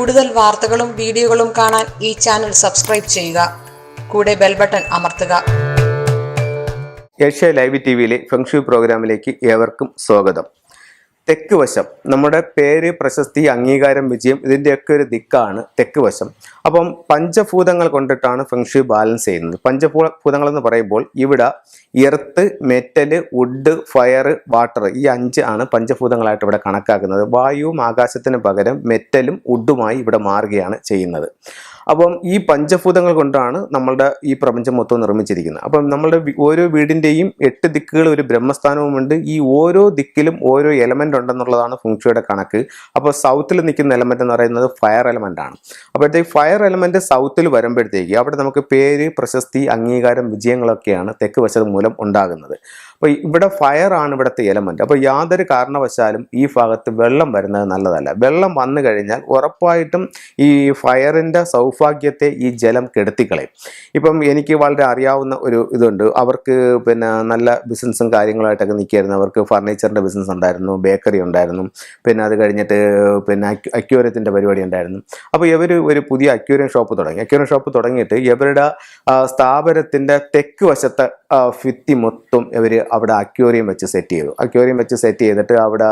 കൂടുതൽ വാർത്തകളും വീഡിയോകളും കാണാൻ ഈ ചാനൽ സബ്സ്ക്രൈബ് ചെയ്യുക. കൂടെ ബെൽ ബട്ടൺ അമർത്തുക. ഏഷ്യ ലൈവ് ടിവിയിലെ ഫെങ്ഷു പ്രോഗ്രാമിലേക്ക് ഏവർക്കും സ്വാഗതം. തെക്ക് വശം നമ്മുടെ പേര്, പ്രശസ്തി, അംഗീകാരം, വിജയം ഇതിൻ്റെയൊക്കെ ഒരു ദിക്കാണ് തെക്ക് വശം. അപ്പം പഞ്ചഭൂതങ്ങൾ കൊണ്ടിട്ടാണ് ഫെങ്ഷു ബാലൻസ് ചെയ്യുന്നത്. പഞ്ചഭൂതങ്ങൾ എന്ന് പറയുമ്പോൾ ഇവിടെ earth, metal, wood, fire, water ഈ 5 ആണ് പഞ്ചഭൂതങ്ങളായിട്ട് ഇവിടെ കണക്കാക്കുന്നത്. വായുവും ആകാശത്തിന് പകരം മെറ്റലും വുഡുമായി ഇവിടെ മാറുകയാണ് ചെയ്യുന്നത്. അപ്പം ഈ പഞ്ചഭൂതങ്ങൾ കൊണ്ടാണ് നമ്മളുടെ ഈ പ്രപഞ്ചം മൊത്തം നിർമ്മിച്ചിരിക്കുന്നത്. അപ്പം നമ്മളുടെ ഓരോ വീടിൻ്റെയും 8 ദിക്കുകൾ ഒരു ബ്രഹ്മസ്ഥാനവുമുണ്ട്. ഈ ഓരോ ദിക്കിലും ഓരോ എലമെൻ്റ് ഉണ്ടെന്നുള്ളതാണ് ഫെങ്ഷുയുടെ കണക്ക്. അപ്പോൾ സൗത്തിൽ നിൽക്കുന്ന എലമെൻ്റ് എന്ന് പറയുന്നത് ഫയർ എലമെൻ്റ് ആണ്. അപ്പോഴത്തേക്ക് ഫയർ എലമെൻ്റ് സൗത്തിൽ വരുമ്പോഴത്തേക്ക് അവിടെ നമുക്ക് പേര്, പ്രശസ്തി, അംഗീകാരം, വിജയങ്ങളൊക്കെയാണ് തെക്ക് വശത്ത് മൂലം ഉണ്ടാകുന്നത്. അപ്പോൾ ഇവിടെ ഫയർ ആണ് ഇവിടുത്തെ എലമെൻ്റ്. അപ്പോൾ യാതൊരു കാരണവശാലും ഈ ഭാഗത്ത് വെള്ളം വരുന്നത് നല്ലതല്ല. വെള്ളം വന്നു കഴിഞ്ഞാൽ ഉറപ്പായിട്ടും ഈ ഫയറിൻ്റെ സൗഭാഗ്യത്തെ ഈ ജലം കെടുത്തിക്കളയും. ഇപ്പം എനിക്ക് വളരെ അറിയാവുന്ന ഒരു ഇതുണ്ട്. അവർക്ക് നല്ല ബിസിനസ്സും കാര്യങ്ങളായിട്ടൊക്കെ നിൽക്കുകയായിരുന്നു. അവർക്ക് ഫർണിച്ചറിൻ്റെ ബിസിനസ് ഉണ്ടായിരുന്നു, ബേക്കറി ഉണ്ടായിരുന്നു, അത് കഴിഞ്ഞിട്ട് അക്വേറിയത്തിൻ്റെ പരിപാടി ഉണ്ടായിരുന്നു. അപ്പോൾ ഇവർ ഒരു പുതിയ അക്വേറിയം ഷോപ്പ് തുടങ്ങിയിട്ട് ഇവരുടെ സ്ഥാപനത്തിൻ്റെ തെക്ക് വശത്തെ ഭിത്തി മൊത്തം ഇവർ അവിടെ അക്വേറിയം വെച്ച് സെറ്റ് ചെയ്തിട്ട് അവിടെ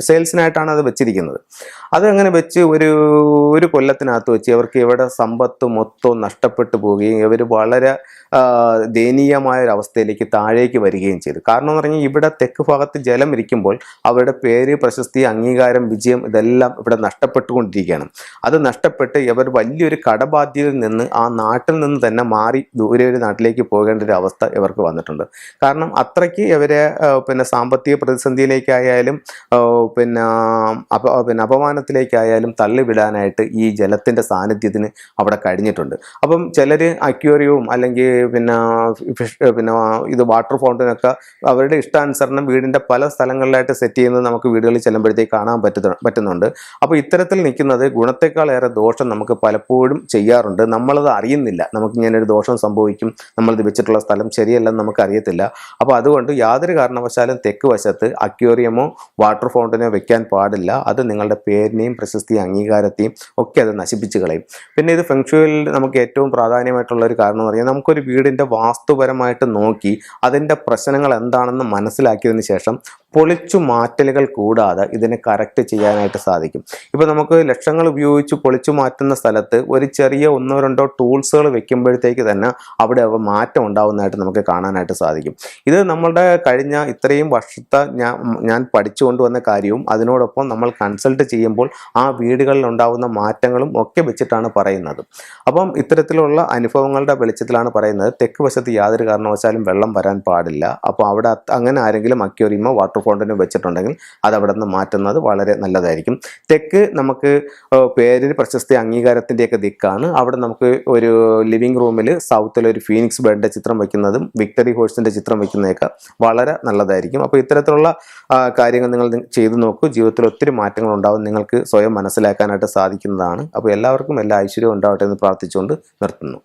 സെയിൽസിനായിട്ടാണ് അത് വെച്ചിരിക്കുന്നത്. അതങ്ങനെ വെച്ച് ഒരു കൊല്ലത്തിനകത്ത് വെച്ച് അവർക്ക് ഇവിടെ സമ്പത്ത് മൊത്തം നഷ്ടപ്പെട്ടു പോവുകയും ഇവർ വളരെ ദയനീയമായ ഒരു അവസ്ഥയിലേക്ക് താഴേക്ക് വരികയും ചെയ്തു. കാരണം എന്ന് പറഞ്ഞാൽ ഇവിടെ തെക്ക് ഭാഗത്ത് ജലം ഇരിക്കുമ്പോൾ അവരുടെ പേര്, പ്രശസ്തി, അംഗീകാരം, വിജയം ഇതെല്ലാം ഇവിടെ നഷ്ടപ്പെട്ടുകൊണ്ടിരിക്കുകയാണ്. അത് നഷ്ടപ്പെട്ട് ഇവർ വലിയൊരു കടബാധ്യതയിൽ നിന്ന് ആ നാട്ടിൽ നിന്ന് തന്നെ മാറി ദൂരെ ഒരു നാട്ടിലേക്ക് പോകേണ്ട ഒരു അവസ്ഥ ഇവർക്ക് വന്നിട്ടുണ്ട്. കാരണം അത്രയ്ക്ക് ഇവരെ സാമ്പത്തിക പ്രതിസന്ധിയിലേക്കായാലും അപമാനത്തിലേക്കായാലും തള്ളിവിടാനായിട്ട് ഈ ജലത്തിൻ്റെ സാന്നിധ്യത്തിന് അവിടെ കഴിഞ്ഞിട്ടുണ്ട്. അപ്പം ചിലർ അക്വേറിയവും അല്ലെങ്കിൽ ഇത് വാട്ടർ ഫൗണ്ടനൊക്കെ അവരുടെ ഇഷ്ടാനുസരണം വീടിൻ്റെ പല സ്ഥലങ്ങളിലായിട്ട് സെറ്റ് ചെയ്യുന്നത് നമുക്ക് വീടുകളിൽ ചെല്ലുമ്പോഴത്തേക്ക് കാണാൻ പറ്റുന്നുണ്ട്. അപ്പോൾ ഇത്തരത്തിൽ നിൽക്കുന്നത് ഗുണത്തെക്കാളേറെ ദോഷം നമുക്ക് പലപ്പോഴും ചെയ്യാറുണ്ട്. നമ്മളത് അറിയുന്നില്ല. നമുക്കിങ്ങനെ ഒരു ദോഷം സംഭവിക്കും, നമ്മളിത് വെച്ചിട്ടുള്ള സ്ഥലം ശരിയല്ലെന്ന് നമുക്ക് അറിയത്തില്ല. അപ്പോൾ അതുകൊണ്ട് യാതൊരു കാരണവശാലും തെക്ക് വശത്ത് അക്വേറിയമോ വാട്ടർ ഫൗണ്ടനോ വെക്കാൻ പാടില്ല. അത് നിങ്ങളുടെ പേരിനെയും പ്രശസ്തിയും അംഗീകാരത്തെയും ഒക്കെ അത് നശിപ്പിച്ച് കളയും. പിന്നെ ഇത് ഫെങ്ഷുയിൽ നമുക്ക് ഏറ്റവും പ്രാധാന്യമായിട്ടുള്ള ഒരു കാരണം എന്ന് പറഞ്ഞാൽ നമുക്കൊരു വീടിൻ്റെ വാസ്തുപരമായിട്ട് നോക്കി അതിൻ്റെ പ്രശ്നങ്ങൾ എന്താണെന്ന് മനസ്സിലാക്കിയതിന് ശേഷം പൊളിച്ചു മാറ്റലുകൾ കൂടാതെ ഇതിനെ കറക്റ്റ് ചെയ്യാനായിട്ട് സാധിക്കും. ഇപ്പോൾ നമുക്ക് ലക്ഷങ്ങൾ ഉപയോഗിച്ച് പൊളിച്ചു മാറ്റുന്ന സ്ഥലത്ത് ഒരു ചെറിയ 1-2 ടൂൾസുകൾ വെക്കുമ്പോഴത്തേക്ക് തന്നെ അവിടെ മാറ്റം ഉണ്ടാവുന്നതായിട്ട് നമുക്ക് കാണാനായിട്ട് സാധിക്കും. ഇത് നമ്മളുടെ കഴിഞ്ഞ ഇത്രയും വർഷത്തെ ഞാൻ പഠിച്ചു കൊണ്ടുവന്ന കാര്യവും അതിനോടൊപ്പം നമ്മൾ കൺസൾട്ട് ചെയ്യുമ്പോൾ ആ വീടുകളിൽ ഉണ്ടാവുന്ന മാറ്റങ്ങളും ഒക്കെ വെച്ചിട്ടാണ് പറയുന്നത്. അപ്പം ഇത്തരത്തിലുള്ള അനുഭവങ്ങളുടെ വെളിച്ചത്തിലാണ് പറയുന്നത് തെക്ക് വശത്ത് യാതൊരു കാരണവശാലും വെള്ളം വരാൻ പാടില്ല. അപ്പോൾ അവിടെ അങ്ങനെ ആരെങ്കിലും അക്വേറിയമോ വാട്ടർ ഫൗണ്ടനോ വെച്ചിട്ടുണ്ടെങ്കിൽ അത് അവിടെ നിന്ന് മാറ്റുന്നത് വളരെ നല്ലതായിരിക്കും. തെക്ക് നമുക്ക് പേരിന് പ്രശസ്തി, അംഗീകാരത്തിൻ്റെയൊക്കെ ദിക്കാണ്. അവിടെ നമുക്ക് ഒരു ലിവിംഗ് റൂമിൽ സൗത്തിൽ ഒരു ഫീനിക്സ് ബേർഡിൻ്റെ ചിത്രം വയ്ക്കുന്നതും വിക്ടറി ഹോഴ്സിൻ്റെ ചിത്രം വയ്ക്കുന്നതൊക്കെ വളരെ നല്ലതായിരിക്കും. അപ്പോൾ ഇത്തരത്തിലുള്ള കാര്യങ്ങൾ നിങ്ങൾ ചെയ്തു നോക്കൂ. ജീവിതത്തിൽ ഒത്തിരി മാറ്റങ്ങൾ ഉണ്ടാവും. നിങ്ങൾക്ക് സ്വയം മനസ്സിലാക്കാനായിട്ട് സാധിക്കുന്നതാണ്. അപ്പോൾ എല്ലാവർക്കും എല്ലാ ഐശ്വര്യവും ഉണ്ടാവട്ടെ എന്ന് പ്രാർത്ഥിച്ചുകൊണ്ട് നിർത്തുന്നു.